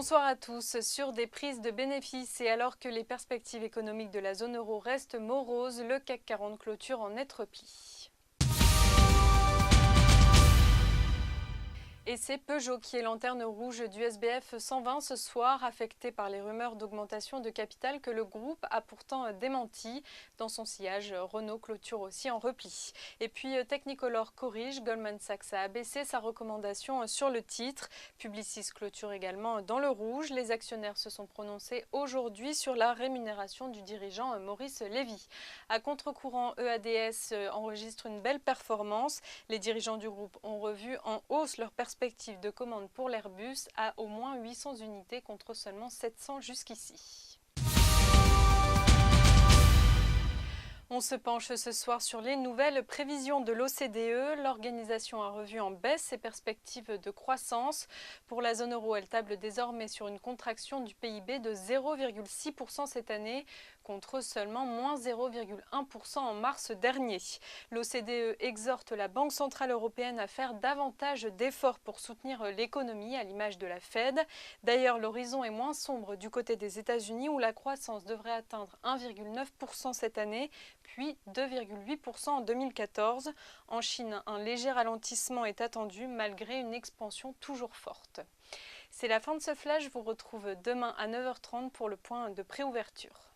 Bonsoir à tous. Sur des prises de bénéfices et alors que les perspectives économiques de la zone euro restent moroses, le CAC 40 clôture en net repli. Et c'est Peugeot qui est lanterne rouge du SBF 120 ce soir, affecté par les rumeurs d'augmentation de capital que le groupe a pourtant démenti. Dans son sillage, Renault clôture aussi en repli. Et puis Technicolor corrige, Goldman Sachs a abaissé sa recommandation sur le titre. Publicis clôture également dans le rouge. Les actionnaires se sont prononcés aujourd'hui sur la rémunération du dirigeant Maurice Lévy. À contre-courant, EADS enregistre une belle performance. Les dirigeants du groupe ont revu en hausse leur perspective de commande pour l'Airbus à au moins 800 unités contre seulement 700 jusqu'ici. On se penche ce soir sur les nouvelles prévisions de l'OCDE. L'organisation a revu en baisse ses perspectives de croissance. Pour la zone euro, elle table désormais sur une contraction du PIB de 0,6% cette année, contre seulement moins 0,1% en mars dernier. L'OCDE exhorte la Banque centrale européenne à faire davantage d'efforts pour soutenir l'économie, à l'image de la Fed. D'ailleurs, l'horizon est moins sombre du côté des États-Unis, où la croissance devrait atteindre 1,9% cette année, puis 2,8% en 2014. En Chine, un léger ralentissement est attendu malgré une expansion toujours forte. C'est la fin de ce flash, je vous retrouve demain à 9h30 pour le point de préouverture.